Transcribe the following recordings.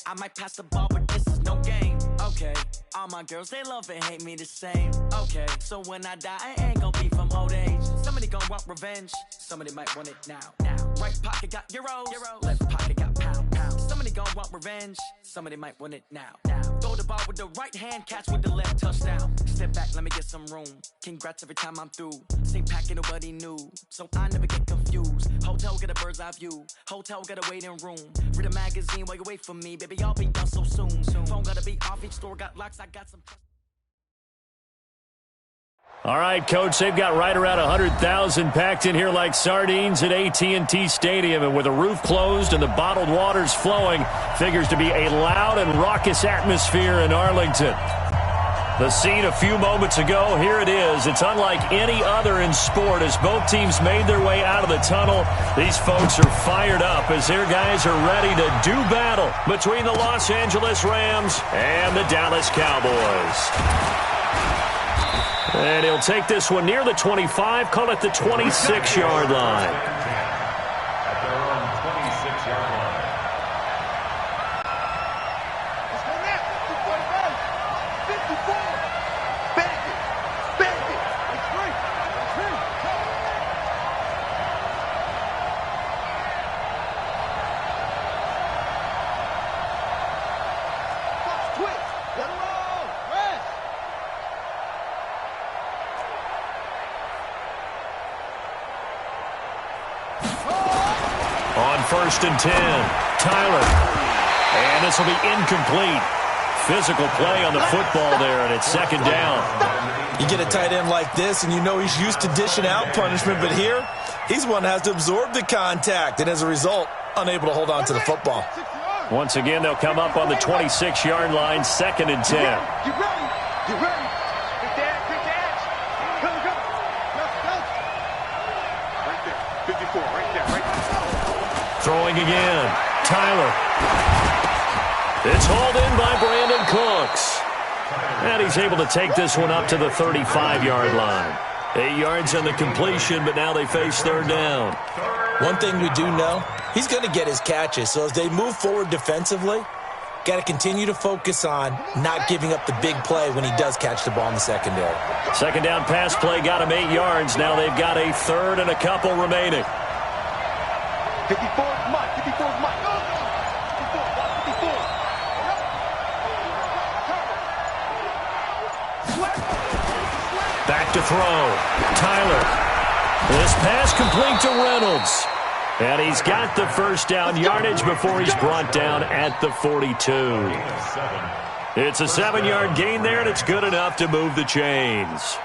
I might pass the ball, but this is no game. Okay, all my girls, they love and hate me the same. Okay, so when I die, I ain't gonna be from old age. Somebody gonna want revenge, somebody might want it now. Right pocket got euros, left pocket got pounds. Somebody gonna want revenge, somebody might want it now. Throw the ball with the right hand, catch with the left, touchdown. Step back, let me get some room. Congrats every time I'm through. Same packet, nobody knew, so I never get confused. Hotel get a bird's eye view, hotel get a waiting room. Read a magazine while you wait for me, baby, I'll be done so soon. Phone gotta be off, each store got locks, I got some. All right, Coach, they've got right around 100,000 packed in here like sardines at AT&T Stadium, and with the roof closed and the bottled waters flowing, figures to be a loud and raucous atmosphere in Arlington. The scene a few moments ago, here it is. It's unlike any other in sport as both teams made their way out of the tunnel. These folks are fired up as their guys are ready to do battle between the Los Angeles Rams and the Dallas Cowboys. And he'll take this one near the 25, call it the 26-yard line. At their own 26-yard line. Let's go now. 54. Back it. It's free. Fox twitch. Let him roll. Rest. On 1st and 10, Tyler. And this will be incomplete. Physical play on the football there, and it's 2nd down. You get a tight end like this, and you know he's used to dishing out punishment, but here, he's one that has to absorb the contact, and as a result, unable to hold on to the football. Once again, they'll come up on the 26-yard line, 2nd and 10. Get ready. Good dash. Go. Right there. 54, right there. Throwing again, Tyler. It's hauled in by Brandon Cooks. And he's able to take this one up to the 35-yard line. 8 yards on the completion, but now they face 3rd down. One thing we do know, he's going to get his catches. So as they move forward defensively, got to continue to focus on not giving up the big play when he does catch the ball in the secondary. 2nd down pass play got him 8 yards. Now they've got a 3rd and a couple remaining. 54 is Mike. 54 is Mike. 54. Back to throw. Tyler. This pass complete to Reynolds. And he's got the 1st down yardage before he's brought down at the 42. It's a 7-yard gain there, and it's good enough to move the chains.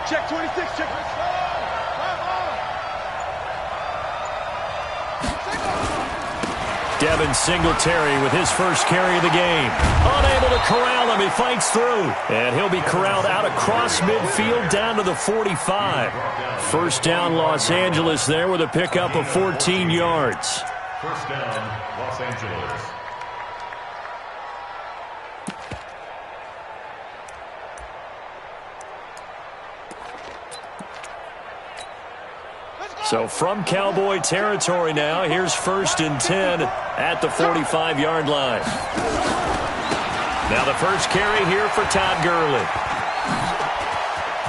Check 26, check 26. Devin Singletary with his first carry of the game. Unable to corral him. He fights through. And he'll be corralled out across midfield down to the 45. 1st down Los Angeles there with a pickup of 14 yards. 1st down, Los Angeles. So from Cowboy territory now, here's 1st and 10 at the 45-yard line. Now the first carry here for Todd Gurley.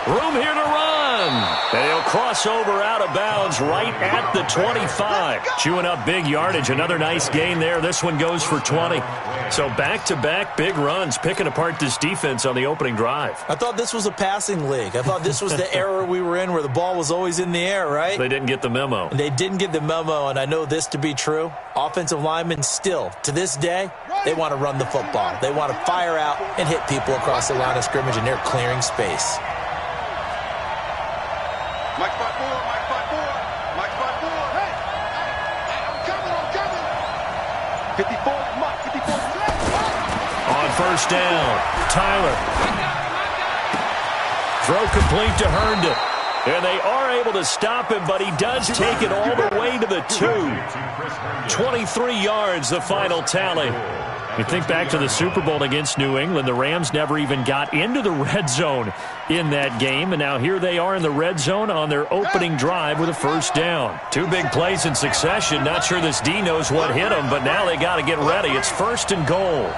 Room here to run. And he'll cross over out of bounds right at the 25. Chewing up big yardage. Another nice gain there. This one goes for 20. So back-to-back big runs, picking apart this defense on the opening drive. I thought this was a passing league. I thought this was the era we were in where the ball was always in the air, right? They didn't get the memo. They didn't get the memo, and I know this to be true. Offensive linemen still, to this day, they want to run the football. They want to fire out and hit people across the line of scrimmage, and they're clearing space. Mike spot 4, Mike spot 4, Mike spot 4. Hey, I'm coming. 54, Mike, 54. On 1st down, Tyler. Throw complete to Herndon. And they are able to stop him, but he does take it all the way to the 2. 23 yards, the final tally. You think back to the Super Bowl against New England, the Rams never even got into the red zone in that game, and now here they are in the red zone on their opening drive with a first down. 2 big plays in succession. Not sure this D knows what hit them, but now they got to get ready. It's 1st and goal.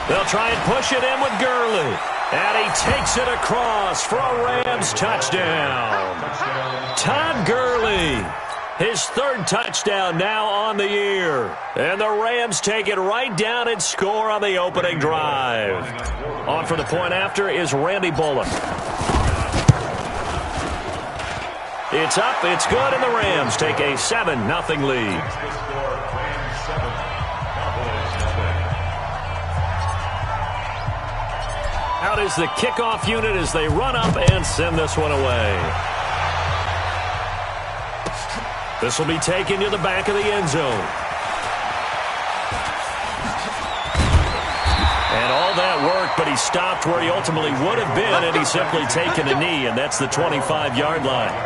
They'll try and push it in with Gurley. And he takes it across for a Rams touchdown. Todd Gurley, his 3rd touchdown now on the year. And the Rams take it right down and score on the opening drive. On for the point after is Randy Bullock. It's up, it's good, and the Rams take a 7-0 lead. Out is the kickoff unit as they run up and send this one away. This will be taken to the back of the end zone. And all that work, but he stopped where he ultimately would have been, and he's simply taken a knee, and that's the 25-yard line.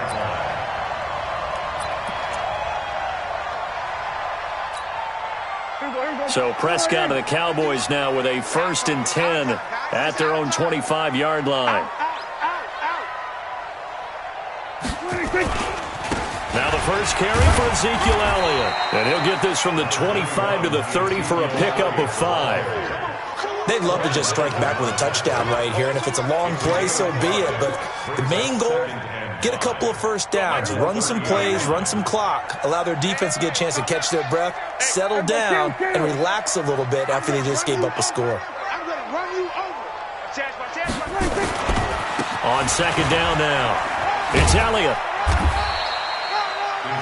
So Prescott and the Cowboys now with a 1st and 10 at their own 25-yard line. Now the first carry for Ezekiel Elliott. And he'll get this from the 25 to the 30 for a pickup of 5. They'd love to just strike back with a touchdown right here, and if it's a long play, so be it. But the main goal, get a couple of first downs, run some plays, run some clock, allow their defense to get a chance to catch their breath, settle down, and relax a little bit after they just gave up a score. On 2nd down now, it's Elliott.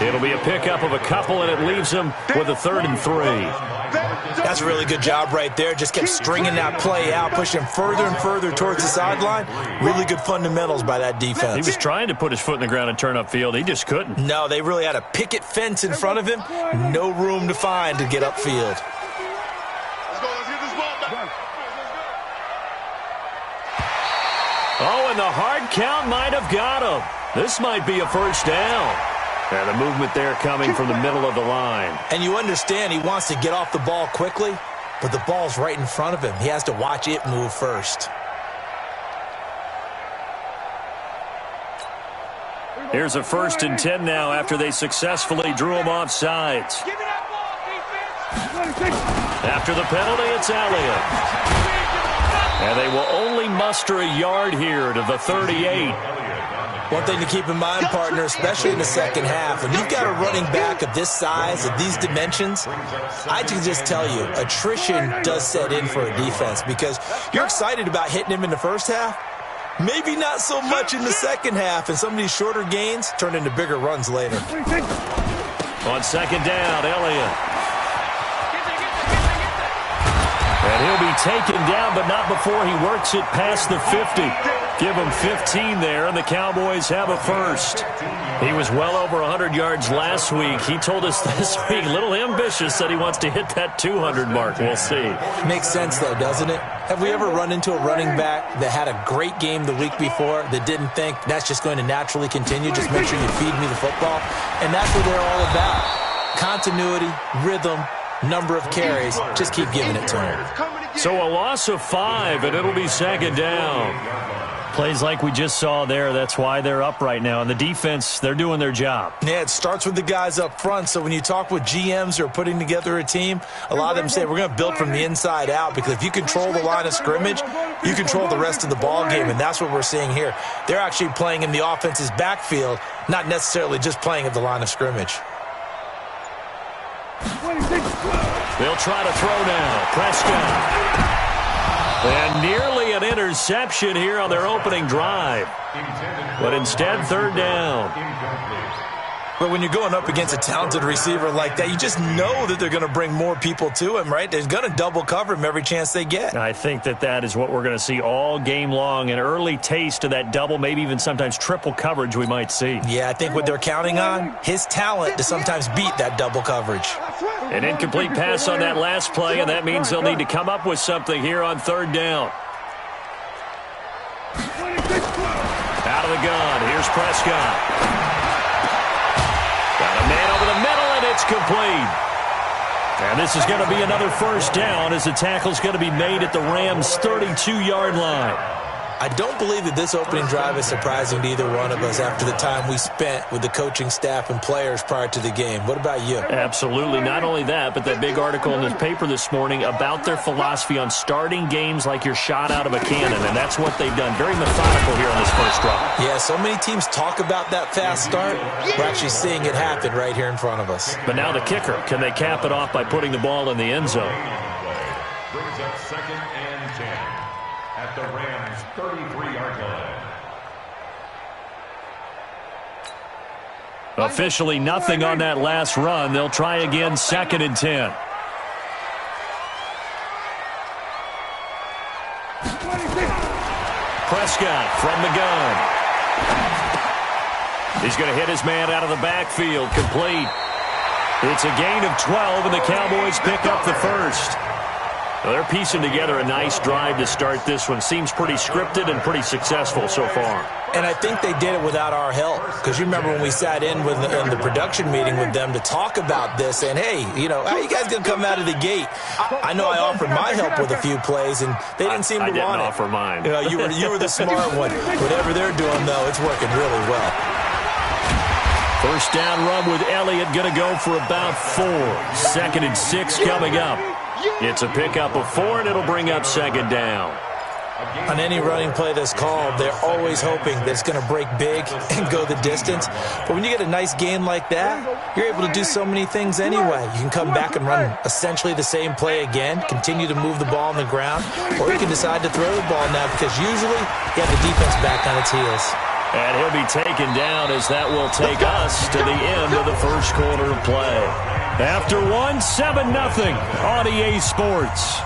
It'll be a pickup of a couple, and it leaves him with a 3rd and 3. That's a really good job right there. Just kept stringing that play out, pushing him further and further towards the sideline. Really good fundamentals by that defense. He was trying to put his foot in the ground and turn upfield. He just couldn't. No, they really had a picket fence in front of him. No room to find to get upfield. Oh, and the hard count might have got him. This might be a first down. And the movement there coming from the middle of the line. And you understand he wants to get off the ball quickly, but the ball's right in front of him. He has to watch it move first. Here's a 1st and 10 now after they successfully drew him off sides. After the penalty, it's Elliott. And they will only muster a yard here to the 38. One thing to keep in mind, partner, especially in the second half, when you've got a running back of this size, of these dimensions, I can just tell you, attrition does set in for a defense because you're excited about hitting him in the first half, maybe not so much in the second half, and some of these shorter gains turn into bigger runs later. On 2nd down, Elliott. And he'll be taken down, but not before he works it past the 50. Give him 15 there, and the Cowboys have a first. He was well over 100 yards last week. He told us this week, a little ambitious, said he wants to hit that 200 mark. We'll see. Makes sense, though, doesn't it? Have we ever run into a running back that had a great game the week before that didn't think that's just going to naturally continue? Just make sure you feed me the football. And that's what they're all about. Continuity, rhythm, number of carries. Just keep giving it to him. So a loss of 5, and it'll be 2nd down. Plays like we just saw there, that's why they're up right now. And the defense, they're doing their job. Yeah, it starts with the guys up front. So when you talk with GMs who are putting together a team, a lot of them say we're going to build from the inside out because if you control the line of scrimmage, you control the rest of the ball game, and that's what we're seeing here. They're actually playing in the offense's backfield, not necessarily just playing at the line of scrimmage. They'll try to throw now. Prescott. And nearly an interception here on their opening drive. But instead, 3rd down. But when you're going up against a talented receiver like that, you just know that they're going to bring more people to him, right? They're going to double cover him every chance they get. I think that is what we're going to see all game long. An early taste of that double, maybe even sometimes triple coverage we might see. Yeah, I think what they're counting on, his talent to sometimes beat that double coverage. An incomplete pass on that last play, and that means they'll need to come up with something here on 3rd down. Out of the gun, here's Prescott. Got a man over the middle. It's complete. And this is going to be another first down as the tackle's going to be made at the Rams' 32-yard line. I don't believe that this opening drive is surprising to either one of us after the time we spent with the coaching staff and players prior to the game. What about you? Absolutely. Not only that, but that big article in the paper this morning about their philosophy on starting games like you're shot out of a cannon, and that's what they've done. Very methodical here on this first drive. Yeah, so many teams talk about that fast start. We're actually seeing it happen right here in front of us. But now the kicker. Can they cap it off by putting the ball in the end zone? Brings up 2nd and 10 at the Rams' 33-yard line. Officially nothing on that last run. They'll try again, 2nd and 10. Prescott from the gun. He's going to hit his man out of the backfield. Complete. It's a gain of 12, and the Cowboys pick up the first. Well, they're piecing together a nice drive to start this one. Seems pretty scripted and pretty successful so far. And I think they did it without our help. Because you remember when we sat in the production meeting with them to talk about this, and hey, you know, how are you guys going to come out of the gate? I know I offered my help with a few plays, and they didn't seem to want it. I didn't offer mine. You were the smart one. Whatever they're doing, though, it's working really well. First down run with Elliott, going to go for about 4. 2nd and 6 coming up. It's a pickup of 4, and it'll bring up 2nd down. On any running play that's called, they're always hoping that it's going to break big and go the distance. But when you get a nice gain like that, you're able to do so many things anyway. You can come back and run essentially the same play again, continue to move the ball on the ground, or you can decide to throw the ball now because usually you have the defense back on its heels. And he'll be taken down as that will take us to the end of the first quarter of play. After 1, 7-0 on EA Sports.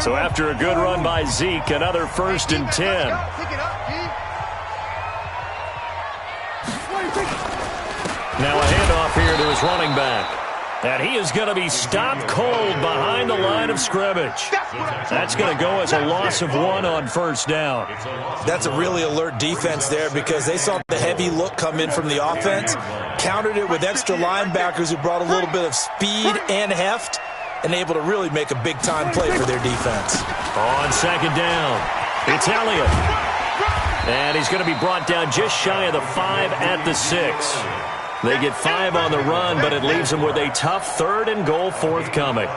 So after a good run by Zeke, another 1st and 10. Now a handoff here to his running back. And he is going to be stopped cold behind the line of scrimmage. That's going to go as a loss of 1 on 1st down. That's a really alert defense there because they saw the heavy look come in from the offense, countered it with extra linebackers who brought a little bit of speed and heft, and able to really make a big-time play for their defense. On 2nd down, it's Elliott. And he's going to be brought down just shy of the 5 at the 6. They get 5 on the run, but it leaves them with a tough 3rd and goal forthcoming.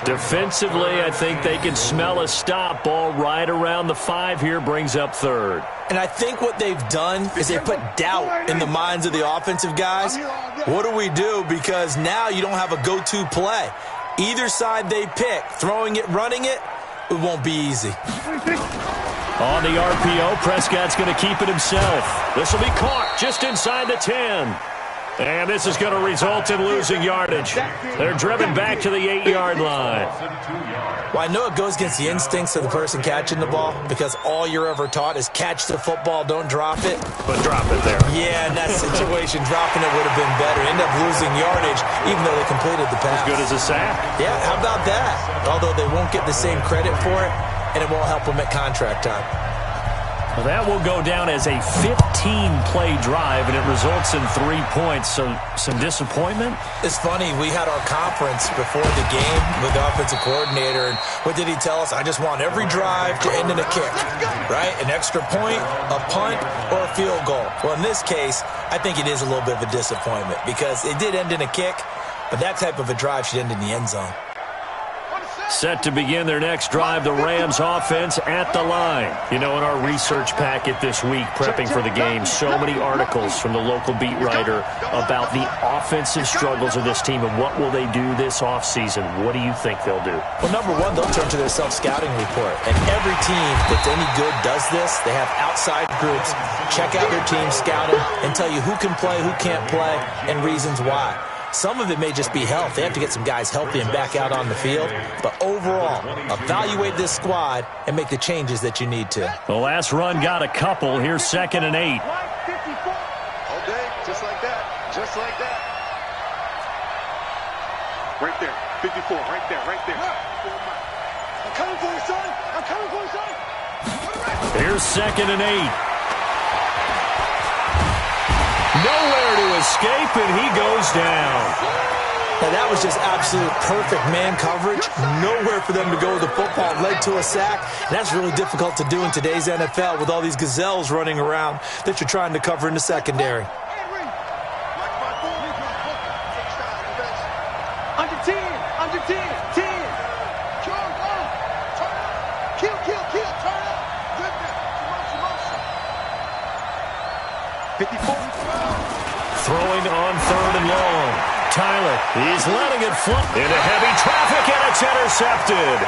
Defensively, I think they can smell a stop ball right around the 5 here, brings up 3rd. And I think what they've done is they put doubt in the minds of the offensive guys. What do we do? Because now you don't have a go-to play. Either side they pick, throwing it, running it, it won't be easy. On the RPO, Prescott's going to keep it himself. This will be caught just inside the 10. And this is going to result in losing yardage. They're driven back to the 8-yard line. Well, I know it goes against the instincts of the person catching the ball because all you're ever taught is catch the football, don't drop it. But drop it there. Yeah, in that situation, dropping it would have been better. End up losing yardage even though they completed the pass. As good as a sack. Yeah, how about that? Although they won't get the same credit for it, and it won't help them at contract time. Well, that will go down as a 15-play drive, and it results in 3 points. So some disappointment? It's funny. We had our conference before the game with the offensive coordinator, and what did he tell us? I just want every drive to end in a kick, right? An extra point, a punt, or a field goal. Well, in this case, I think it is a little bit of a disappointment because it did end in a kick, but that type of a drive should end in the end zone. Set to begin their next drive, the Rams offense at the line. You know, in our research packet this week, prepping for the game, so many articles from the local beat writer about the offensive struggles of this team and what will they do this offseason. What do you think they'll do? Well, number one, they'll turn to their self-scouting report. And every team that's any good does this. They have outside groups, check out their team, scout them, and tell you who can play, who can't play, and reasons why. Some of it may just be health. They have to get some guys healthy and back out on the field. But overall, evaluate this squad and make the changes that you need to. The last run got a couple. Here's 2nd and 8. All day, just like that. Just like that. Right there. 54, right there, right there. Here's 2nd and 8. Nowhere to escape, and he goes down. Now, that was just absolute perfect man coverage. Nowhere for them to go with the football. Led to a sack. And that's really difficult to do in today's NFL with all these gazelles running around that you're trying to cover in the secondary. Under 10, under 10, 10. Kill, turn up. 54. Throwing on 3rd and long. Tyler, he's letting it float into heavy traffic, and it's intercepted.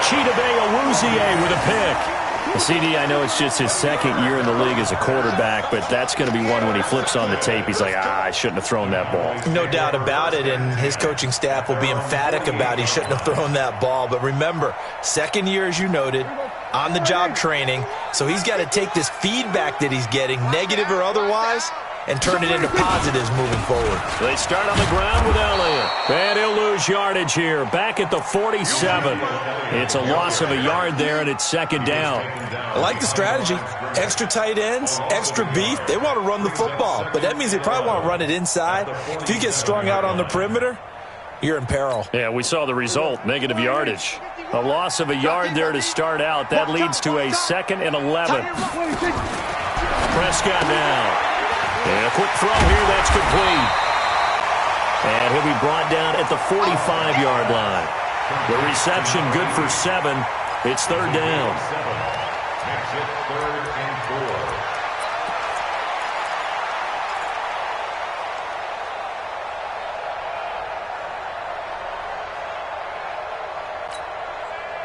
Chidobe Awuzie with a pick. CD, I know it's just his 2nd year in the league as a quarterback, but that's going to be one when he flips on the tape, he's like, I shouldn't have thrown that ball. No doubt about it, and his coaching staff will be emphatic about he shouldn't have thrown that ball. But remember, 2nd year, as you noted, on-the-job training, so he's got to take this feedback that he's getting, negative or otherwise, and turn it into positives moving forward. They start on the ground with Elliott. And he'll lose yardage here. Back at the 47. It's a loss of a yard there, and it's 2nd down. I like the strategy. Extra tight ends, extra beef. They want to run the football, but that means they probably want to run it inside. If you get strung out on the perimeter, you're in peril. Yeah, we saw the result, negative yardage. A loss of a yard there to start out. That leads to a 2nd and 11. Prescott now. And a quick throw here, that's complete. And he'll be brought down at the 45-yard line. The reception good for 7. It's 3rd down. Makes it 3rd and 4.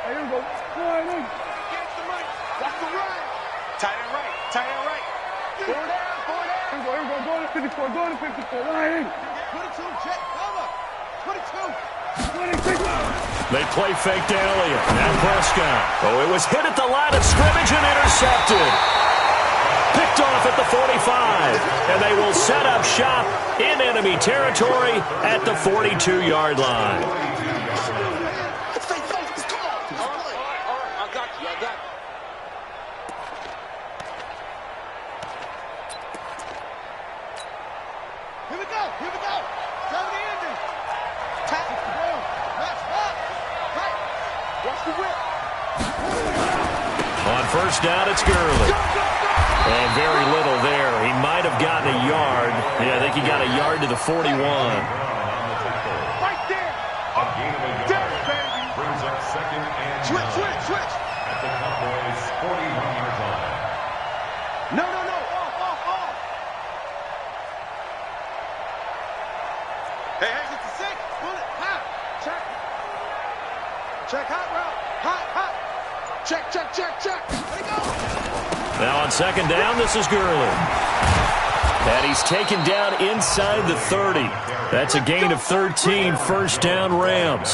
Here we go. Against the right. Watch the right. Tight end right. Tight end right. 4 down. 4 down. Here we go. Go to 54. Go to 54. Line. 22. Jet. Cover. 22. 26. They play fake to Elliott. And Prescott. Oh, it was hit at the line of scrimmage and intercepted. Picked off at the 45. And they will set up shop in enemy territory at the 42-yard line. On 1st down, it's Gurley. And very little there. He might have gotten a yard. Yeah, I think he got a yard to the 41. Right there. A gain of a yard. Brings up 2nd and 9. Switch. At the Cowboys' 41-yard line. No. Off. Hey, it's the 6. Bullet. Hot. Check hot route. Hot. Check. Let it go. Now on 2nd down, this is Gurley. And he's taken down inside the 30. That's a gain of 13, 1st down Rams.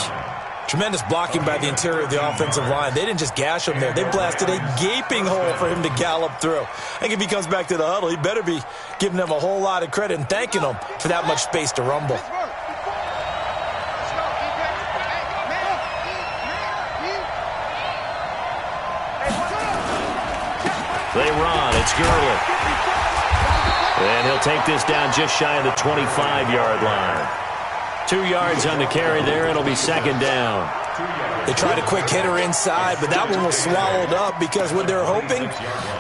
Tremendous blocking by the interior of the offensive line. They didn't just gash him there. They blasted a gaping hole for him to gallop through. I think if he comes back to the huddle, he better be giving them a whole lot of credit and thanking them for that much space to rumble. They run. It's Gurley. And he'll take this down just shy of the 25-yard line. 2 yards on the carry there. It'll be 2nd down. They tried a quick hitter inside, but that one was swallowed up because what they're hoping,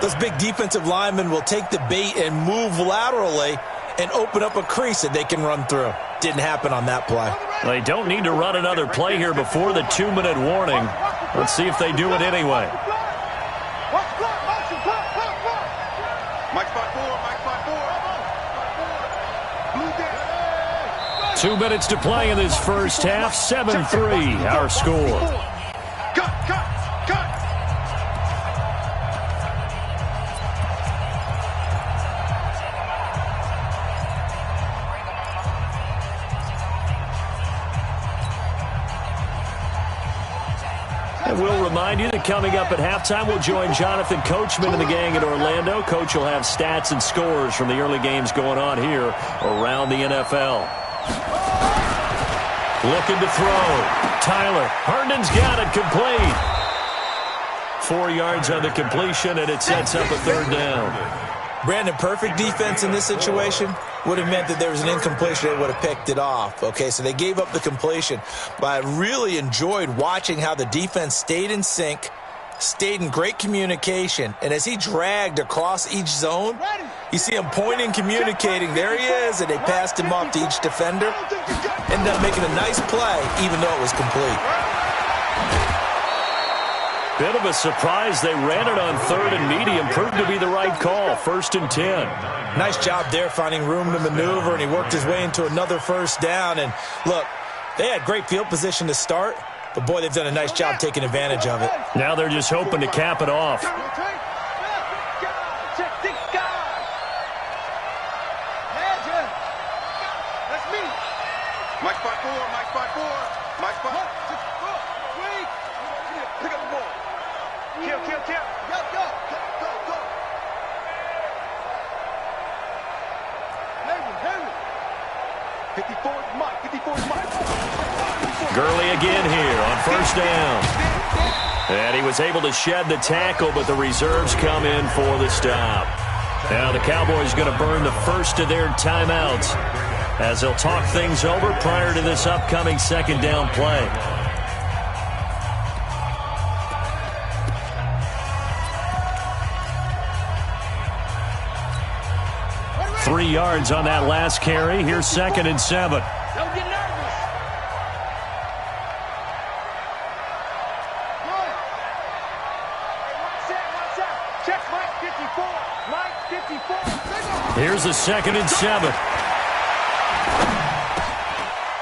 those big defensive linemen will take the bait and move laterally and open up a crease that they can run through. Didn't happen on that play. They don't need to run another play here before the 2-minute warning. Let's see if they do it anyway. Mike's by 4. 2 minutes to play in this 1st half. 7-3, our score. Cut. And we'll remind you that coming up at halftime, we'll join Jonathan Coachman and the gang in Orlando. Coach will have stats and scores from the early games going on here around the NFL. Looking to throw. Tyler. Herndon's got it complete. 4 yards on the completion, and it sets up a third down. Brandon, perfect defense in this situation would have meant that there was an incompletion. They would have picked it off. Okay, so they gave up the completion. But I really enjoyed watching how the defense stayed in sync, stayed in great communication, and as he dragged across each zone, you see him pointing, communicating. There he is, and they passed him off to each defender. Ended up making a nice play, even though it was complete. Bit of a surprise. They ran it on 3rd and medium. Proved to be the right call. 1st and 10. Nice job there finding room to maneuver, and he worked his way into another first down. And look, they had great field position to start, but boy, they've done a nice job taking advantage of it. Now they're just hoping to cap it off. Mike 5-4, Mike 5-4, Mike 5. Wait. Pick up the ball. Kill. Go. Henry. 54 is Mike. Gurley again here on 1st down. And he was able to shed the tackle, but the reserves come in for the stop. Now the Cowboys going to burn the first of their timeouts as they'll talk things over prior to this upcoming 2nd down play. Three yards on that last carry. Here's 2nd and 7. Don't get nervous. Good. Watch out. Check Mike 54. Here's the 2nd and 7.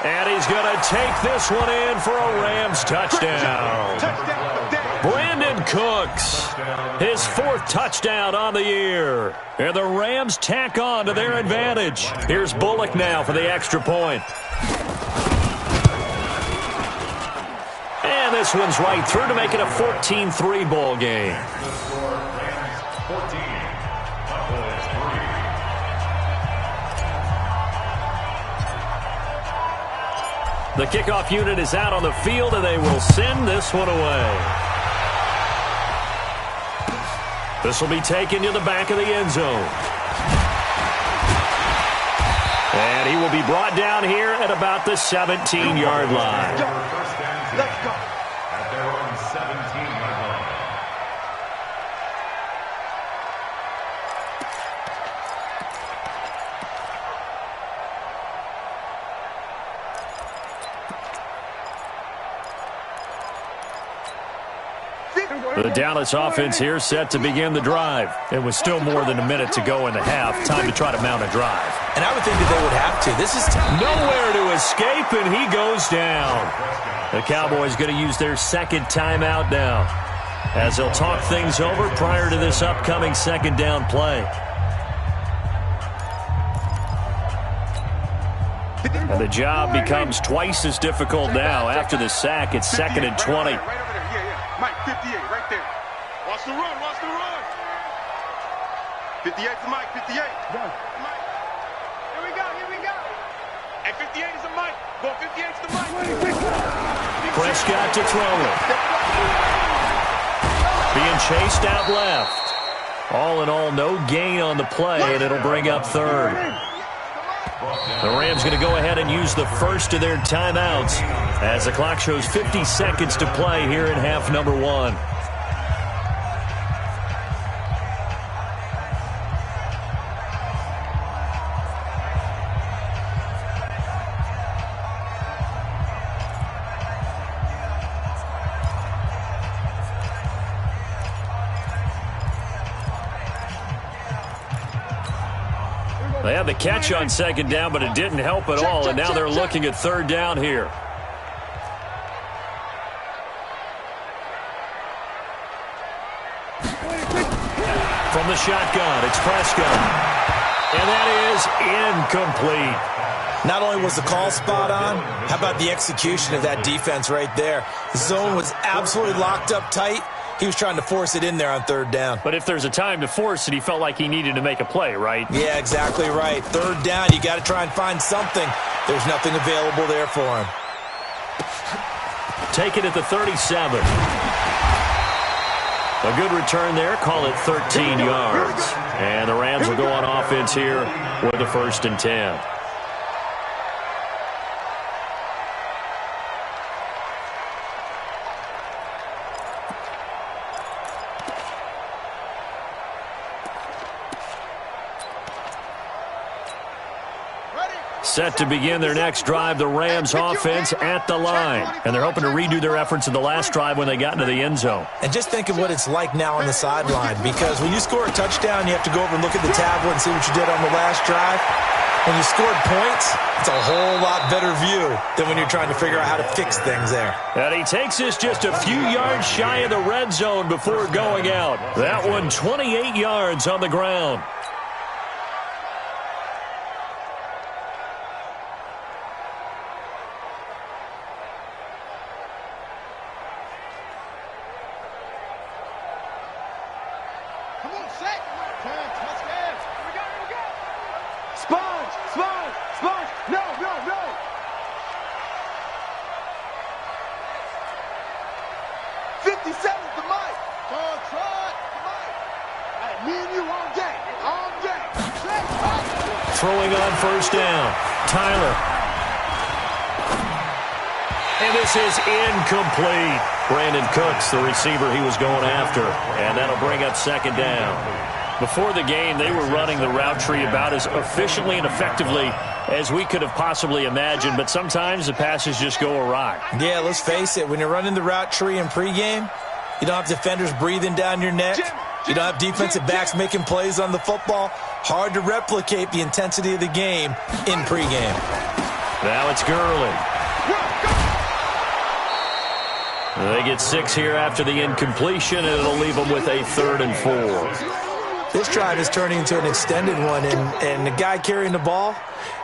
And he's going to take this one in for a Rams touchdown. Brandon Cooks, his 4th touchdown on the year. And the Rams tack on to their advantage. Here's Bullock now for the extra point. And this one's right through to make it a 14-3 ball game. The kickoff unit is out on the field, and they will send this one away. This will be taken to the back of the end zone. And he will be brought down here at about the 17-yard line. Let's go. At their own 17-yard line. The Dallas offense here set to begin the drive. It was still more than a minute to go in the half. Time to try to mount a drive. And I would think that they would have to. This is nowhere to escape, and he goes down. The Cowboys going to use their 2nd timeout now as they'll talk things over prior to this upcoming 2nd down play. And the job becomes twice as difficult now. After the sack, it's 2nd and 20. Right over there. Yeah. Mike 58, right there. Watch the run. 58 to Mike, 58. Mike. Here we go. And 58 is a Mike. Go 58 to Mike. Prescott to throw it. Being chased out left. All in all, no gain on the play, and it'll bring up 3rd. The Rams going to go ahead and use the first of their timeouts as the clock shows 50 seconds to play here in half number 1. They had the catch on 2nd down, but it didn't help at all, and now they're looking at 3rd down here. From the shotgun, it's Prescott. And that is incomplete. Not only was the call spot on, how about the execution of that defense right there? The zone was absolutely locked up tight. He was trying to force it in there on 3rd down. But if there's a time to force it, he felt like he needed to make a play, right? Yeah, exactly right. 3rd down, you got to try and find something. There's nothing available there for him. Take it at the 37. A good return there. Call it 13 yards. And the Rams will go on offense here with a 1st and 10. Set to begin their next drive, the Rams offense at the line. And they're hoping to redo their efforts in the last drive when they got into the end zone. And just think of what it's like now on the sideline, because when you score a touchdown, you have to go over and look at the tablet and see what you did on the last drive. When you scored points, it's a whole lot better view than when you're trying to figure out how to fix things there. And he takes us just a few yards shy of the red zone before going out. That one 28 yards on the ground. Throwing on 1st down. Tyler. And this is incomplete. Brandon Cooks, the receiver he was going after. And that'll bring up 2nd down. Before the game, they were running the route tree about as efficiently and effectively as we could have possibly imagined. But sometimes the passes just go awry. Yeah, let's face it. When you're running the route tree in pregame, you don't have defenders breathing down your neck. You don't have defensive backs making plays on the football. Hard to replicate the intensity of the game in pregame. Now it's Gurley. They get 6 here after the incompletion, and it'll leave them with a 3rd and 4. This drive is turning into an extended one, and the guy carrying the ball,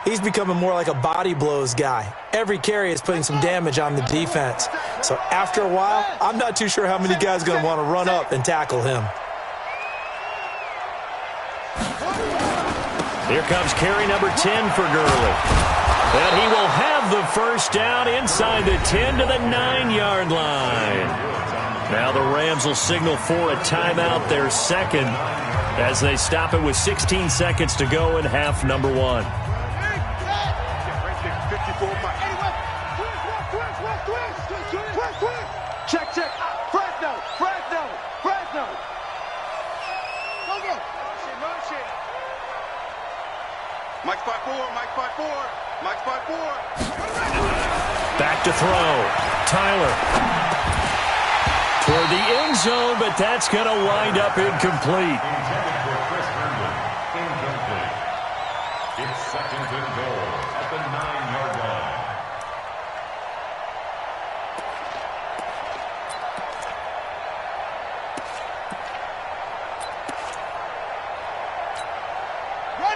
he's becoming more like a body blows guy. Every carry is putting some damage on the defense. So after a while, I'm not too sure how many guys are going to want to run up and tackle him. Here comes carry number 10 for Gurley. And he will have the 1st down inside the 10 to the 9-yard line. Now the Rams will signal for a timeout, their 2nd, as they stop it with 16 seconds to go in half number 1. Check. Fresno. Go. Motion. Mike 5-4. Back to throw. Tyler. Toward the end zone, but that's going to wind up incomplete. It's 2nd and goal at the 9-yard line.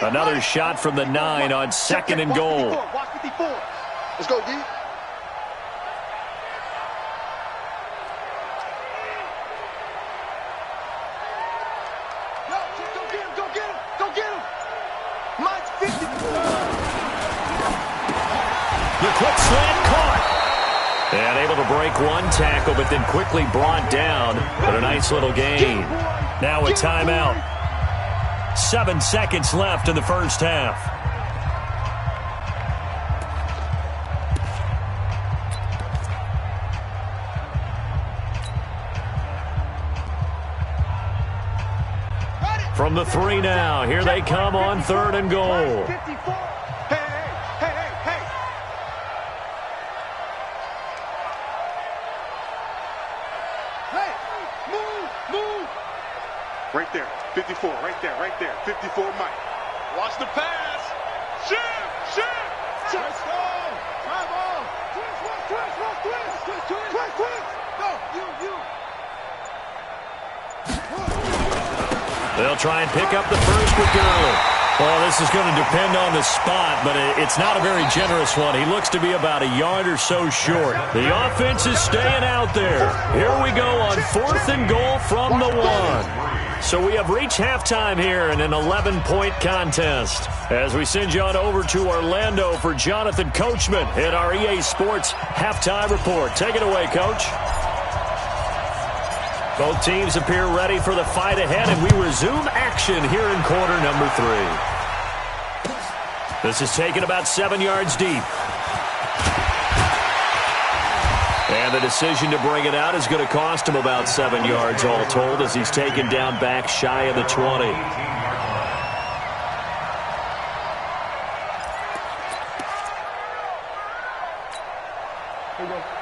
Another shot from the 9 on 2nd and goal. Watch 54. Let's go, D. Go get him. Mike's 50. The quick slant caught. And able to break one tackle, but then quickly brought down. But a nice little gain. Now a timeout. 7 seconds left in the 1st half. From the 3 now, here they come on 3rd and goal. Hey, move. Right there, 54, right there. 54, Mike. Watch the pass. Shift. Let's go. Drive on. Twist. Go, you. They'll try and pick up the first with Gurley. Well, this is going to depend on the spot, but it's not a very generous one. He looks to be about a yard or so short. The offense is staying out there. Here we go on 4th and goal from the 1. So we have reached halftime here in an 11-point contest. As we send you on over to Orlando for Jonathan Coachman in our EA Sports Halftime Report. Take it away, Coach. Both teams appear ready for the fight ahead, and we resume action here in quarter number 3. This is taken about 7 yards deep. And the decision to bring it out is going to cost him about 7 yards all told as he's taken down back shy of the 20.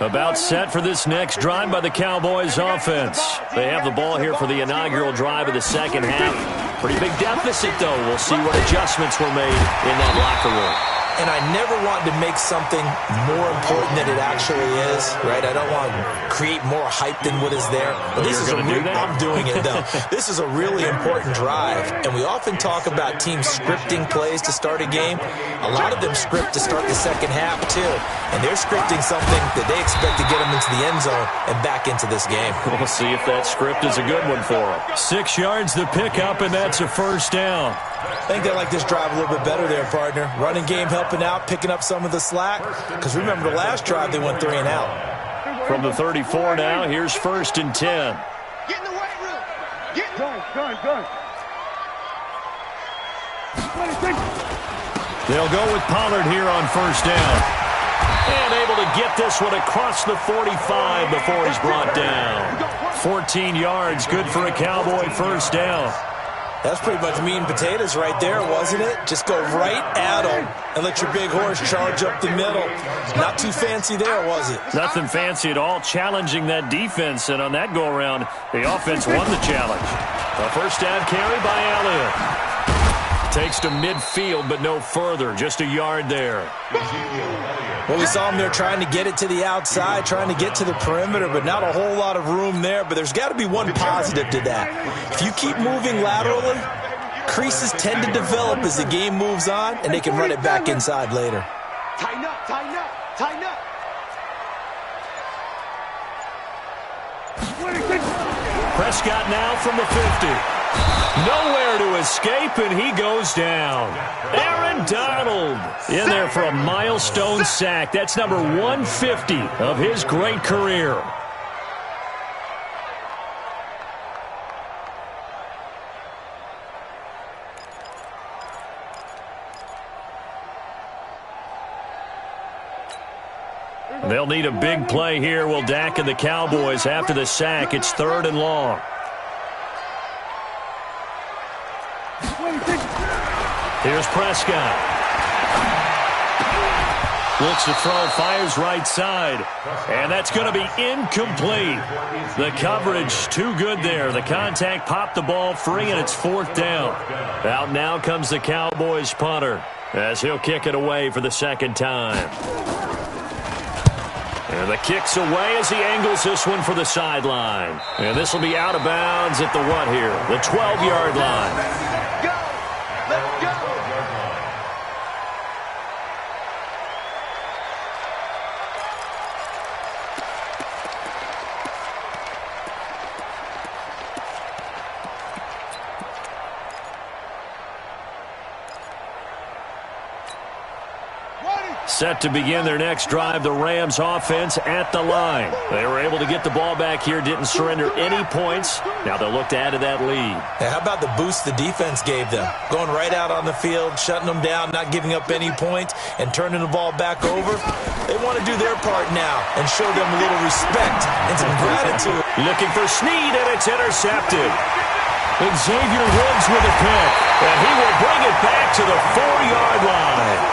About set for this next drive by the Cowboys offense. They have the ball here for the inaugural drive of the second half. Pretty big deficit, though. We'll see what adjustments were made in that locker room. And I never want to make something more important than it actually is, right? I don't want to create more hype than what is there. But this is I'm doing it, though. This is a really important drive. And we often talk about teams scripting plays to start a game. A lot of them script to start the second half, too. And they're scripting something that they expect to get them into the end zone and back into this game. We'll see if that script is a good one for them. 6 yards the pickup, and that's a first down. I think they like this drive a little bit better there, partner. Running game helping out, picking up some of the slack. Because remember, the last drive, they went 3 and out. From the 34 now, here's 1st and 10. Get in the weight room. Go. They'll go with Pollard here on 1st down. And able to get this one across the 45 before he's brought down. 14 yards, good for a Cowboy 1st down. That's pretty much meat and potatoes right there, wasn't it? Just go right at them and let your big horse charge up the middle. Not too fancy there, was it? Nothing fancy at all, challenging that defense. And on that go-around, the offense won the challenge. A 1st down carry by Elliott. Takes to midfield, but no further. Just a yard there. Well, we saw him there trying to get it to the outside, trying to get to the perimeter, but not a whole lot of room there. But there's got to be one positive to that. If you keep moving laterally, creases tend to develop as the game moves on, and they can run it back inside later. Tighten up. Prescott now from the 50. Nowhere to escape, and he goes down. Aaron Donald in there for a milestone sack. That's number 150 of his great career. They'll need a big play here. Will Dak and the Cowboys after the sack. It's 3rd and long. Here's Prescott. Looks to throw, fires right side. And that's going to be incomplete. The coverage too good there. The contact popped the ball free, and it's 4th down. Out now comes the Cowboys punter as he'll kick it away for the 2nd time. And the kick's away as he angles this one for the sideline. And this will be out of bounds at the what here? The 12-yard line. Let's go. Set to begin their next drive, the Rams offense at the line. They were able to get the ball back here, didn't surrender any points. Now they'll look to add to that lead. How about the boost the defense gave them? Going right out on the field, shutting them down, not giving up any points, and turning the ball back over. They want to do their part now and show them a little respect and some gratitude. Looking for Snead, and it's intercepted. Xavier Woods with a pick, and he will bring it back to the 4-yard line.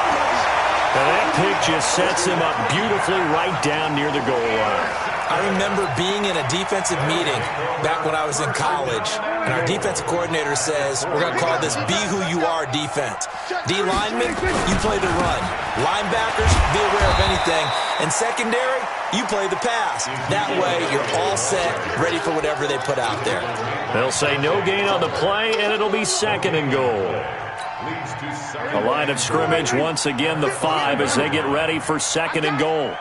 And that pick just sets him up beautifully right down near the goal line. I remember being in a defensive meeting back when I was in college, and our defensive coordinator says, we're going to call this Be Who You Are defense. D linemen, you play the run. Linebackers, be aware of anything. And secondary, you play the pass. That way, you're all set, ready for whatever they put out there. They'll say no gain on the play, and it'll be 2nd and goal. A line of scrimmage, once again the 5 as they get ready for 2nd and goal.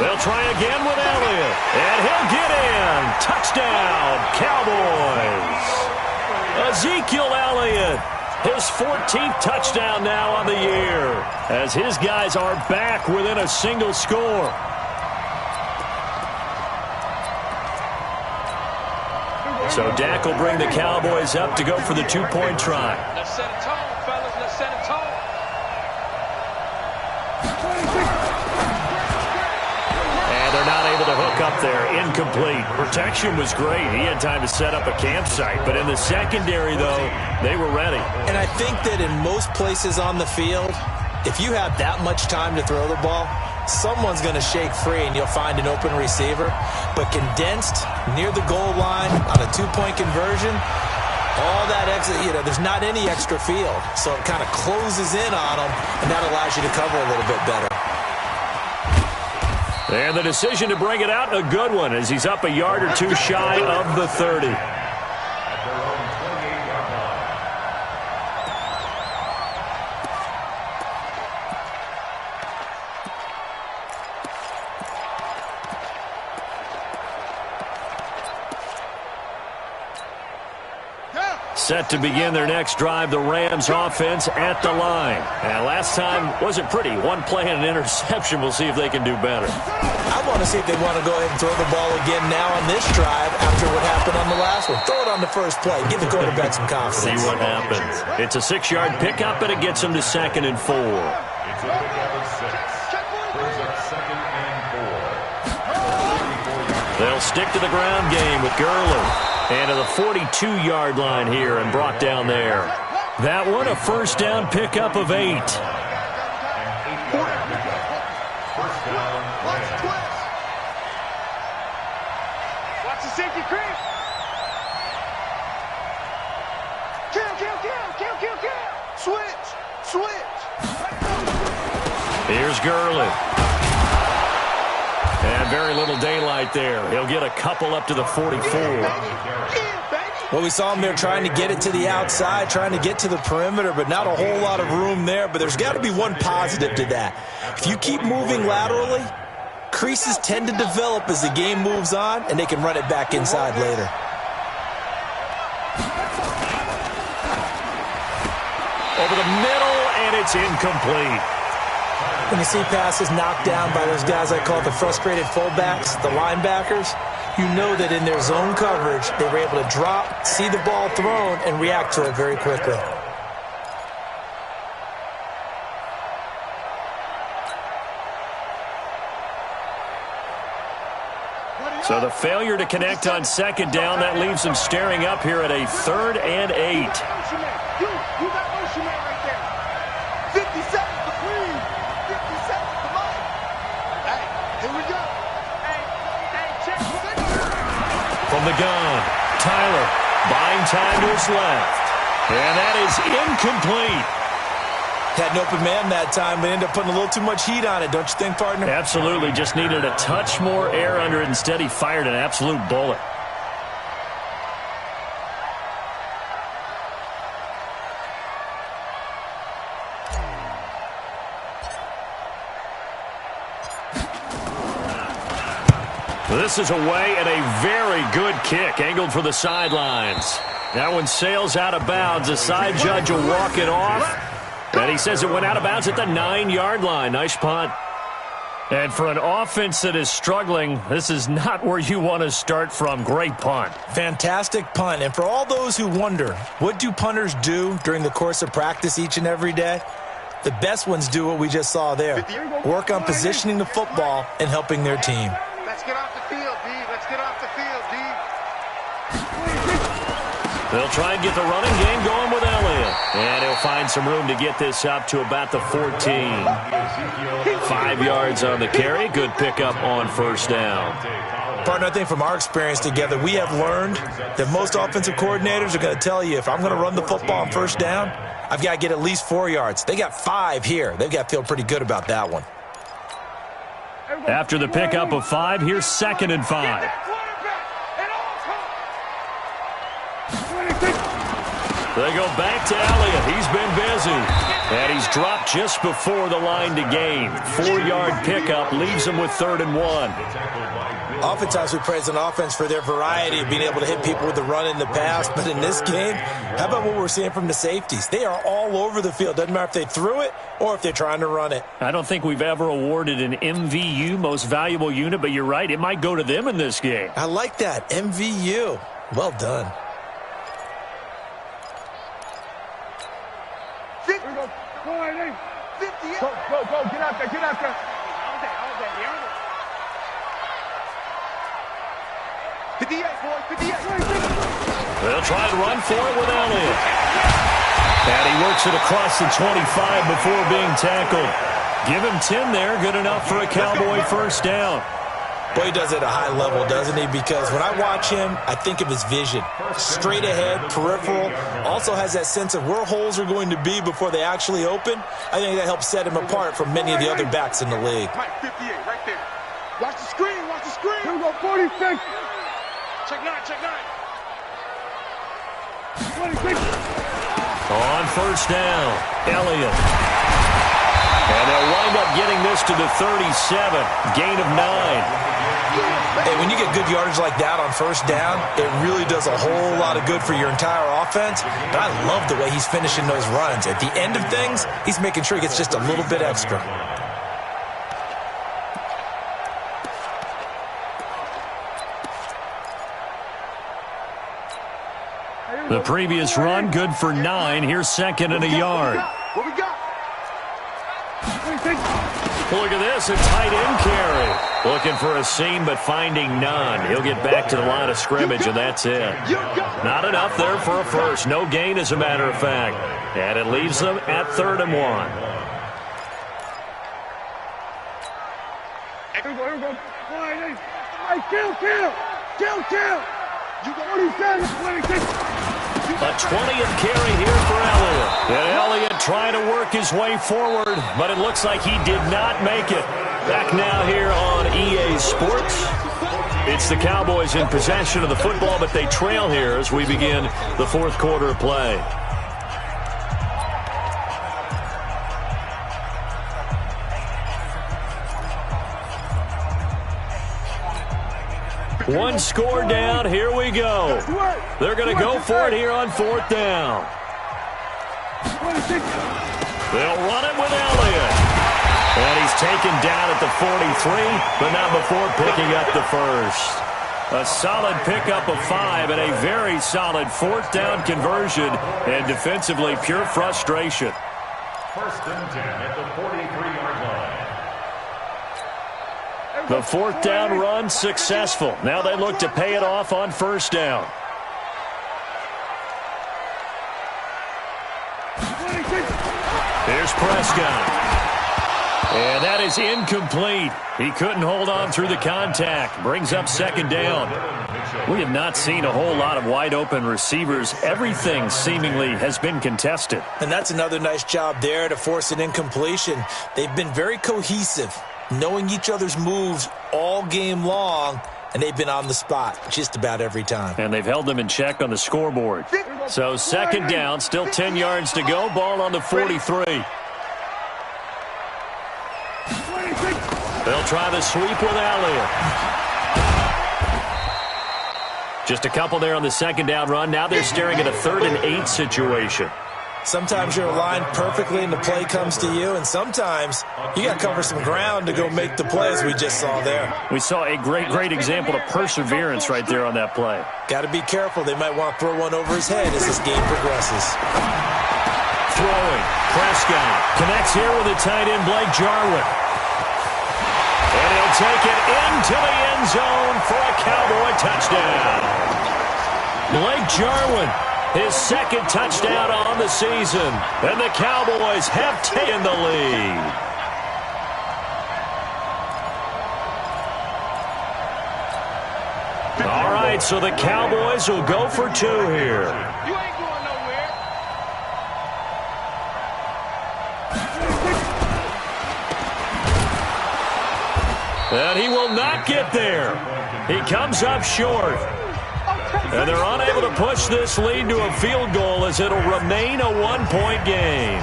They'll try again with Elliott, and he'll get in. Touchdown, Cowboys. Ezekiel Elliott His 14th touchdown now on the year, as his guys are back within a single score. So Dak will bring the Cowboys up to go for the two-point try. Let's set a tone, fellas. Let's set a tone. And they're not able to hook up there. Incomplete. Protection was great. He had time to set up a campsite. But in the secondary, though, they were ready. And I think that in most places on the field, if you have that much time to throw the ball, someone's going to shake free and you'll find an open receiver. But condensed near the goal line on a two-point conversion, all that extra, there's not any extra field. So it kind of closes in on them, and that allows you to cover a little bit better. And the decision to bring it out, a good one, as he's up a yard or two shy of the 30. Set to begin their next drive, the Rams offense at the line. And last time wasn't pretty. One play and an interception. We'll see if they can do better. I want to see if they want to go ahead and throw the ball again now on this drive after what happened on the last one. Throw it on the first play. Give the quarterback some confidence. See what happens. It's a 6-yard pickup, and it gets them to 2nd and 4. It's a pickup of 6. Brings up 2nd and 4. They'll stick to the ground game with Gurley. And to the 42-yard line here and brought down there. That one, a first down pickup of 8. First down, Watch the safety creep. Kill. Switch. Here's Gurley. And very little daylight there. He'll get a couple up to the 44. Well, we saw him there trying to get it to the outside, trying to get to the perimeter, but not a whole lot of room there. But there's got to be one positive to that. If you keep moving laterally, creases tend to develop as the game moves on, and they can run it back inside later. Over the middle, and it's incomplete. When you see passes knocked down by those guys I call the frustrated fullbacks, the linebackers, you know that in their zone coverage, they were able to drop, see the ball thrown, and react to it very quickly. So the failure to connect on 2nd down, that leaves them staring up here at a 3rd and 8. You got motion man right there. 50 seconds to clean. 50 seconds to mine. Hey, here we go. Hey, check. From the gun, Tyler buying time to his left. And that is incomplete. Had an open man that time, but ended up putting a little too much heat on it, don't you think, partner? Absolutely. Just needed a touch more air under it. Instead, he fired an absolute bullet. This is away and a very good kick, angled for the sidelines. That one sails out of bounds. The side judge will walk it off. And he says it went out of bounds at the 9-yard line. Nice punt. And for an offense that is struggling, this is not where you want to start from. Great punt. Fantastic punt. And for all those who wonder, what do punters do during the course of practice each and every day? The best ones do what we just saw there. Work on positioning the football and helping their team. Let's get off the field, D. Let's get off the field, D. They'll try and get the running game going with Elliott. And he'll find some room to get this up to about the 14. 5 yards on the carry. Good pickup on first down. Partner, I think from our experience together, we have learned that most offensive coordinators are going to tell you, if I'm going to run the football on first down, I've got to get at least 4 yards. They got 5 here. They've got to feel pretty good about that one. After the pickup of 5, here's 2nd and 5. They go back to Elliott. He's been busy. And he's dropped just before the line to gain. 4-yard pickup leaves him with 3rd and 1. Oftentimes we praise an offense for their variety of being able to hit people with the run in the pass. But in this game, how about what we're seeing from the safeties? They are all over the field. Doesn't matter if they threw it or if they're trying to run it. I don't think we've ever awarded an MVU, most valuable unit, but you're right. It might go to them in this game. I like that. MVU. Well done. Go, get out there, get out there. They'll try to run for it with Elliott. And he works it across the 25 before being tackled. Give him 10 there, good enough for a Cowboy first down. Boy, he does it at a high level, doesn't he? Because when I watch him, I think of his vision. Straight ahead, peripheral. Also has that sense of where holes are going to be before they actually open. I think that helps set him apart from many of the other backs in the league. Mike, 58, right there. Watch the screen, watch the screen. Here we go, 46. Check 9, check 9. 26. On first down, Elliott. And they'll wind up getting this to the 37. Gain of 9. Hey, when you get good yardage like that on first down, it really does a whole lot of good for your entire offense. But I love the way he's finishing those runs. At the end of things, he's making sure he gets just a little bit extra. The previous run, good for 9. Here's 2nd and a yard. What we got? Look at this, a tight end carry. Looking for a seam, but finding none. He'll get back to the line of scrimmage, and that's it. Not enough there for a first. No gain, as a matter of fact. And it leaves them at 3rd and 1. Here we go. Hey, kill. You got 26. A 20th carry here for Elliott. And Elliott trying to work his way forward, but it looks like he did not make it. Back now here on EA Sports. It's the Cowboys in possession of the football, but they trail here as we begin the 4th quarter of play. One score down. Here we go. They're going to go for it here on 4th down. They'll run it with Elliott. And he's taken down at the 43, but not before picking up the first. A solid pickup of 5 and a very solid 4th down conversion. And defensively, pure frustration. 1st and 10 at the 43-yard line. The 4th down run successful. Now they look to pay it off on 1st down. Here's Prescott. And that is incomplete. He couldn't hold on through the contact. Brings up 2nd down. We have not seen a whole lot of wide open receivers. Everything seemingly has been contested. And that's another nice job there to force an incompletion. They've been very cohesive, knowing each other's moves all game long, and they've been on the spot just about every time. And they've held them in check on the scoreboard. So 2nd down, still 10 yards to go. Ball on the 43. They'll try the sweep with Elliott. Just a couple there on the 2nd down run. Now they're staring at a 3rd and 8 situation. Sometimes you're aligned perfectly and the play comes to you, and sometimes you got to cover some ground to go make the play, as we just saw there. We saw a great example of perseverance right there on that play. Got to be careful. They might want to throw one over his head as this game progresses. Throwing. Prescott connects here with the tight end, Blake Jarwin. And he'll take it into the end zone for a Cowboy touchdown. Blake Jarwin, his 2nd touchdown on the season. And the Cowboys have taken the lead. All right, so the Cowboys will go for 2 here. You ain't going nowhere. And he will not get there. He comes up short. And they're unable to push this lead to a field goal as it'll remain a 1-point game.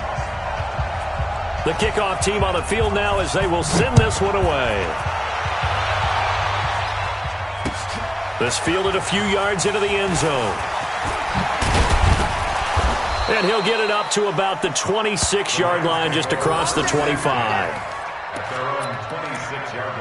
The kickoff team on the field now as they will send this one away. This fielded a few yards into the end zone. And he'll get it up to about the 26-yard line, just across the 25. At their own 26-yard line.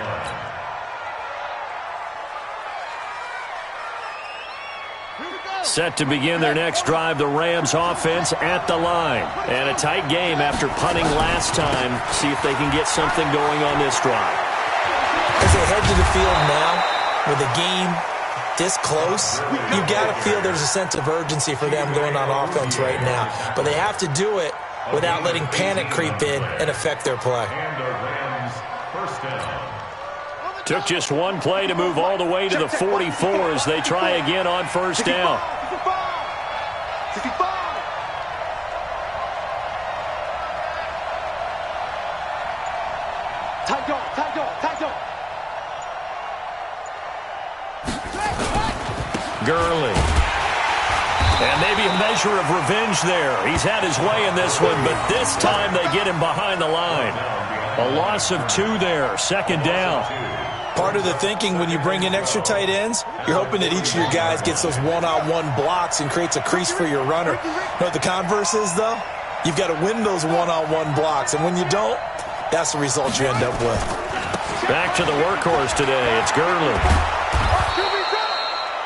Set to begin their next drive, the Rams offense at the line. And a tight game after punting last time. See if they can get something going on this drive. As they head to the field now, with the game this close, you got to feel there's a sense of urgency for them going on offense right now. But they have to do it without letting panic creep in and affect their play. And the Rams first down. Took just one play to move all the way to the 44 as they try again on first down. 55. Tight go. Gurley. And maybe a measure of revenge there. He's had his way in this one, but this time they get him behind the line. A loss of 2 there, second down. Part of the thinking when you bring in extra tight ends, you're hoping that each of your guys gets those one-on-one blocks and creates a crease for your runner. You know what the converse is, though? You've got to win those one-on-one blocks, and when you don't, that's the result you end up with. Back to the workhorse today. It's Gurley.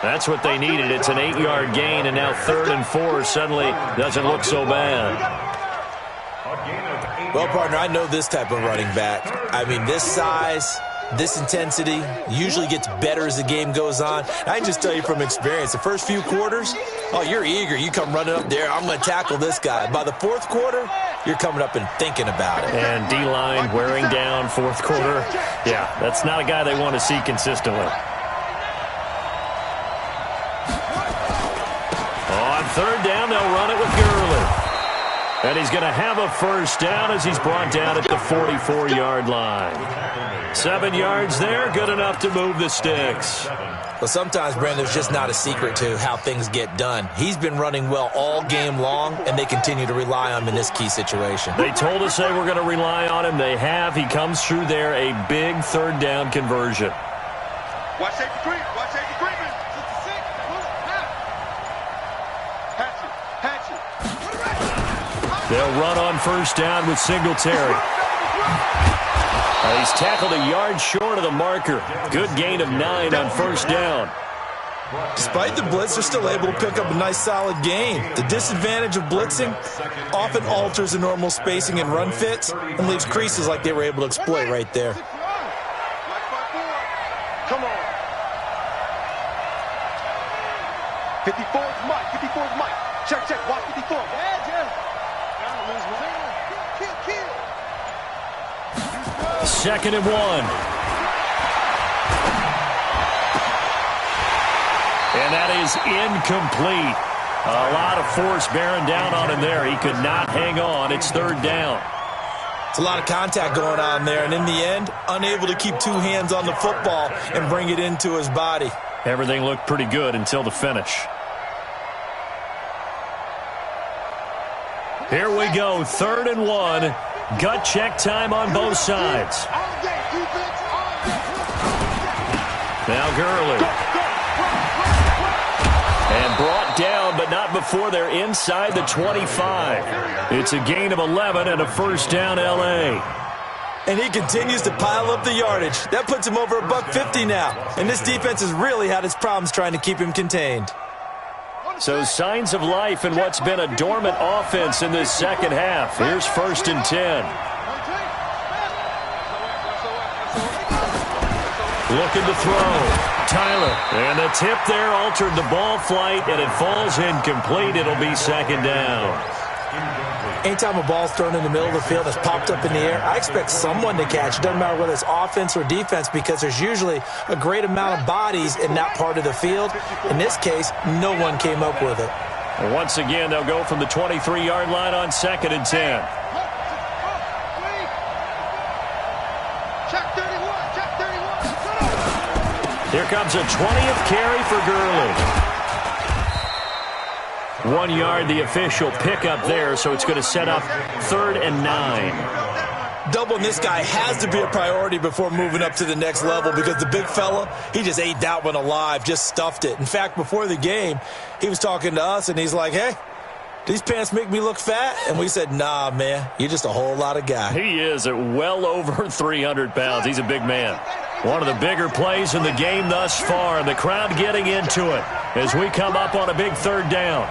That's what they needed. It's an 8-yard gain, and now 3rd and 4 suddenly doesn't look so bad. Well, partner, I know this type of running back. I mean, this size, this intensity usually gets better as the game goes on. I can just tell you from experience, the first few quarters, oh, you're eager. You come running up there, I'm going to tackle this guy. By the 4th quarter, you're coming up and thinking about it. And D-line wearing down 4th quarter. Yeah, that's not a guy they want to see consistently. On 3rd down, they'll run it with Gurley. And he's going to have a first down as he's brought down at the 44-yard line. 7 yards there, good enough to move the sticks. Well, sometimes, Brandon, there's just not a secret to how things get done. He's been running well all game long, and they continue to rely on him in this key situation. They told us they were going to rely on him. They have. He comes through there, a big 3rd down conversion. Watch safety creep. Watch safety creeping. 66. Hatch it. They'll run on first down with Singletary. He's tackled a yard short of the marker. Good gain of 9 on first down. Despite the blitz, they're still able to pick up a nice solid gain. The disadvantage of blitzing often alters the normal spacing and run fits and leaves creases like they were able to exploit right there. Come on. 54's Mike. 54's Mike. Check. Watch 54. Second and 1. And that is incomplete. A lot of force bearing down on him there. He could not hang on. It's 3rd down. It's a lot of contact going on there, and in the end, unable to keep 2 hands on the football and bring it into his body. Everything looked pretty good until the finish. Here we go, 3rd and 1. Gut check time on both sides. Now Gurley. And brought down, but not before they're inside the 25. It's a gain of 11 and a first down, L.A. And he continues to pile up the yardage. That puts him over $150 now. And this defense has really had its problems trying to keep him contained. So signs of life in what's been a dormant offense in this second half. Here's 1st and 10. Looking to throw. Tyler. And the tip there altered the ball flight, and it falls incomplete. It'll be 2nd down. Anytime a ball's thrown in the middle of the field that's popped up in the air, I expect someone to catch. It doesn't matter whether it's offense or defense, because there's usually a great amount of bodies in that part of the field. In this case, no one came up with it. And once again, they'll go from the 23-yard line on 2nd and 10. Here comes a 20th carry for Gurley. 1 yard, the official pickup there, so it's going to set up 3rd and 9. doubling this guy has to be a priority before moving up to the next level because the big fella, he just ate that one alive, just stuffed it. In fact, before the game, he was talking to us, and he's like, hey, these pants make me look fat? And we said, nah, man, you're just a whole lot of guy. He is at well over 300 pounds. He's a big man. One of the bigger plays in the game thus far, and the crowd getting into it as we come up on a big third down.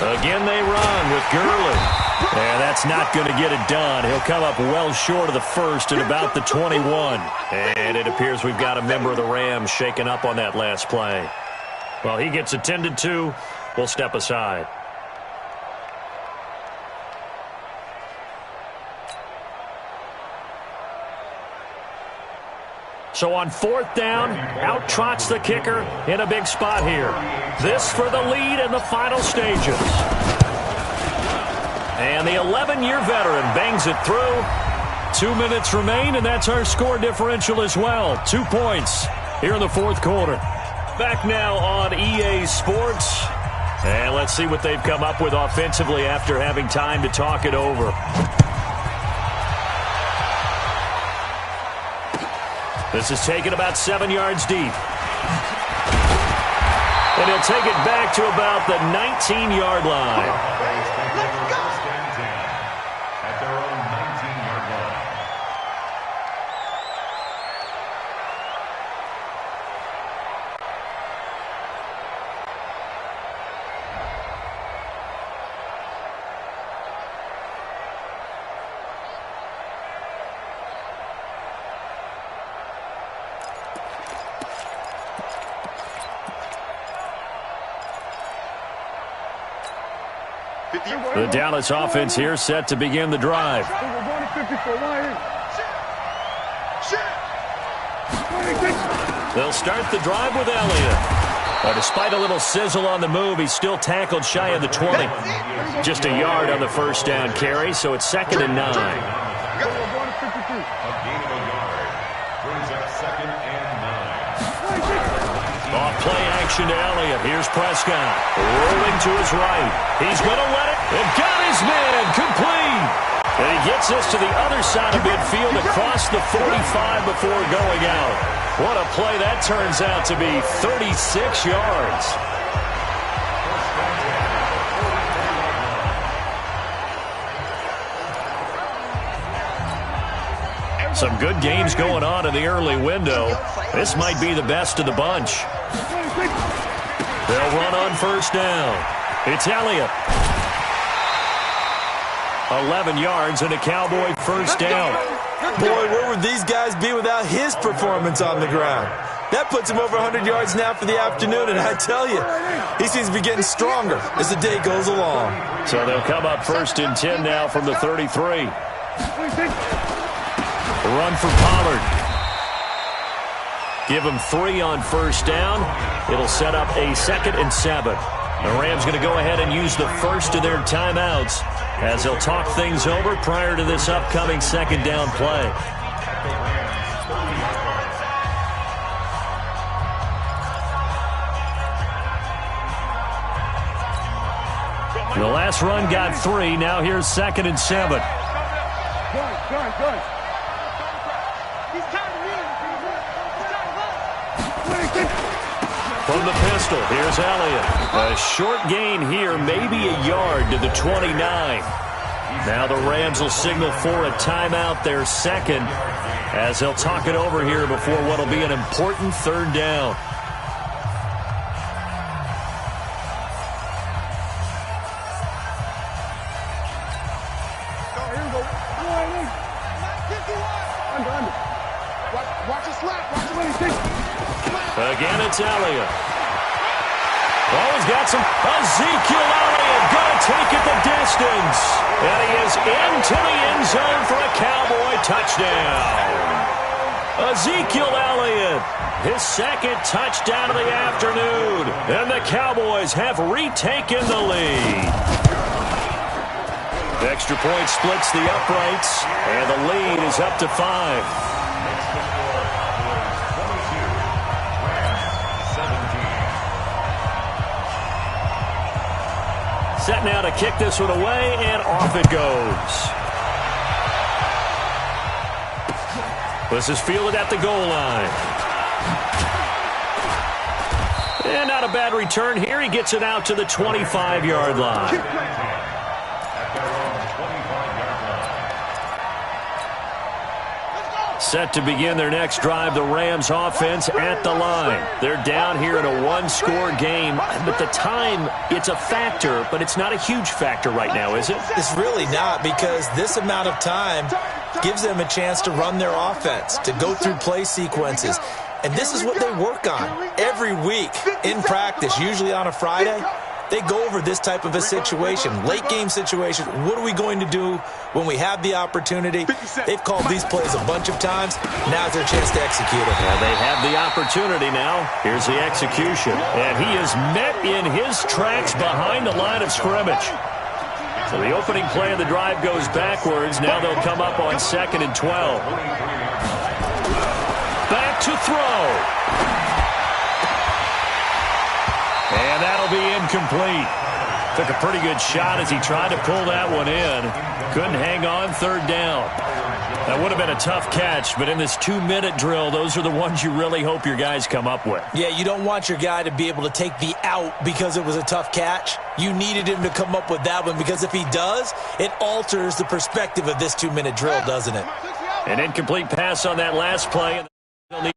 Again they run with Gurley. And that's not going to get it done. He'll come up well short of the first at about the 21. And it appears we've got a member of the Rams shaken up on that last play. Well, he gets attended to. We'll step aside. So on fourth down, out trots the kicker in a big spot here. This for the lead in the final stages. And the 11-year veteran bangs it through. 2 minutes remain, and that's our score differential as well. 2 points here in the fourth quarter. Back now on EA Sports. And let's see what they've come up with offensively after having time to talk it over. This is taken about 7 yards deep. And he'll take it back to about the 19-yard line. The Dallas offense here set to begin the drive. They'll start the drive with Elliott. But despite a little sizzle on the move, he's still tackled shy of the 20. Just a yard on the first down carry, so it's 2nd and 9. A gain of a yard brings up 2nd and 9. Off play action to Elliott. Here's Prescott. Rolling to his right. He's going to let it. And got his man complete. And he gets us to the other side of midfield across the 45 before going out. What a play that turns out to be. 36 yards. Some good games going on in the early window. This might be the best of the bunch. They'll run on first down. It's Elliott. 11 yards and a Cowboy first down. Boy, where would these guys be without his performance on the ground? That puts him over 100 yards now for the afternoon, and I tell you, he seems to be getting stronger as the day goes along. So they'll come up 1st and 10 now from the 33. Run for Pollard. Give him 3 on first down. It'll set up a 2nd and 7. The Rams going to go ahead and use the first of their timeouts as they'll talk things over prior to this upcoming 2nd down play. The last run got 3. Now here's 2nd and 7. Good. From the pistol, here's Elliott. A short gain here, maybe a yard to the 29. Now the Rams will signal for a timeout, their 2nd, as they'll talk it over here before what will be an important 3rd down. Again, it's Elliott. Oh, he's got some. Ezekiel Elliott going to take it the distance. And he is into the end zone for a Cowboy touchdown. Ezekiel Elliott, his 2nd touchdown of the afternoon. And the Cowboys have retaken the lead. The extra point splits the uprights, and the lead is up to 5. Set now to kick this one away, and off it goes. This is fielded at the goal line. And not a bad return here. He gets it out to the 25-yard line. Set to begin their next drive, the Rams offense at the line. They're down here in a one-score game, but the time, it's a factor, but it's not a huge factor right now, is it? It's really not, because this amount of time gives them a chance to run their offense, to go through play sequences. And this is what they work on every week in practice, usually on a Friday. They go over this type of a situation, late-game situation. What are we going to do when we have the opportunity? They've called these plays a bunch of times. Now's their chance to execute it. Yeah, they have the opportunity now. Here's the execution. And he is met in his tracks behind the line of scrimmage. So the opening play of the drive goes backwards. Now they'll come up on 2nd and 12. Back to throw. And that'll be incomplete. Took a pretty good shot as he tried to pull that one in. Couldn't hang on, 3rd down. That would have been a tough catch, but in this 2-minute drill, those are the ones you really hope your guys come up with. Yeah, you don't want your guy to be able to take the out because it was a tough catch. You needed him to come up with that one, because if he does, it alters the perspective of this 2-minute drill, doesn't it? An incomplete pass on that last play. And they'll need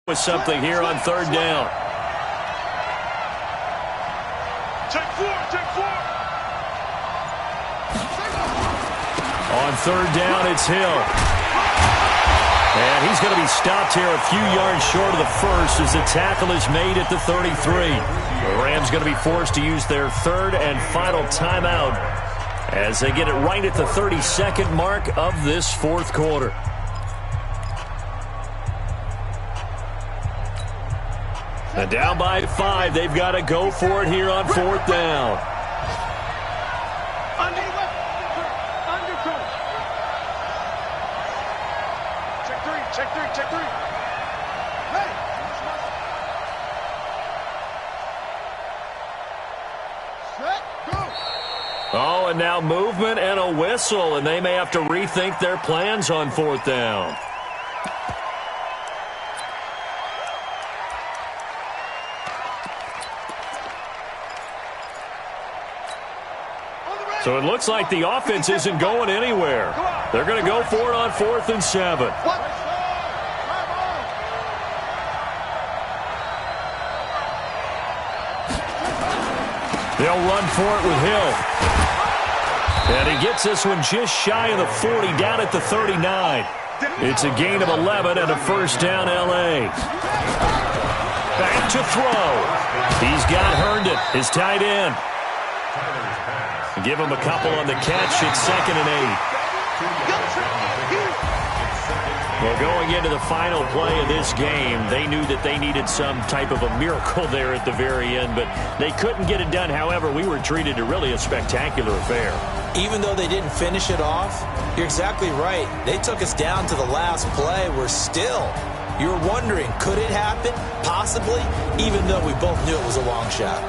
with something here on 3rd down. Check 4, check 4. On 3rd down, it's Hill. And he's going to be stopped here a few yards short of the first as the tackle is made at the 33. The Rams going to be forced to use their 3rd and final timeout as they get it right at the 32nd mark of this 4th quarter. And down by 5, they've got to go for it here on 4th down. Check 3, check 3. Hey. Set, go. Oh, and now movement and a whistle, and they may have to rethink their plans on 4th down. So it looks like the offense isn't going anywhere. They're going to go for it on 4th and 7. They'll run for it with Hill. And he gets this one just shy of the 40, down at the 39. It's a gain of 11 and a 1st down, L.A. Back to throw. He's got Herndon, his tight end. Give him a couple on the catch. It's 2nd and 8. Well, going into the final play of this game, they knew that they needed some type of a miracle there at the very end, but they couldn't get it done. However, we were treated to really a spectacular affair. Even though they didn't finish it off, you're exactly right. They took us down to the last play. You're wondering, could it happen? Possibly, even though we both knew it was a long shot.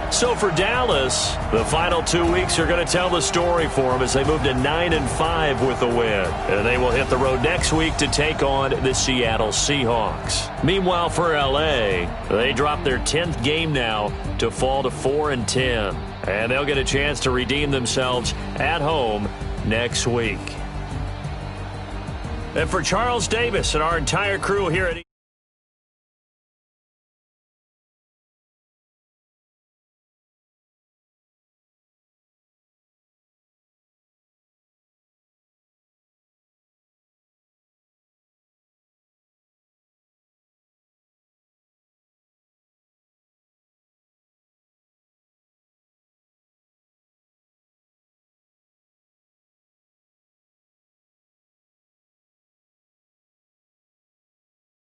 So for Dallas, the final 2 weeks are going to tell the story for them as they move to 9-5 with a win. And they will hit the road next week to take on the Seattle Seahawks. Meanwhile, for L.A., they drop their 10th game now to fall to 4-10. And they'll get a chance to redeem themselves at home next week. And for Charles Davis and our entire crew here at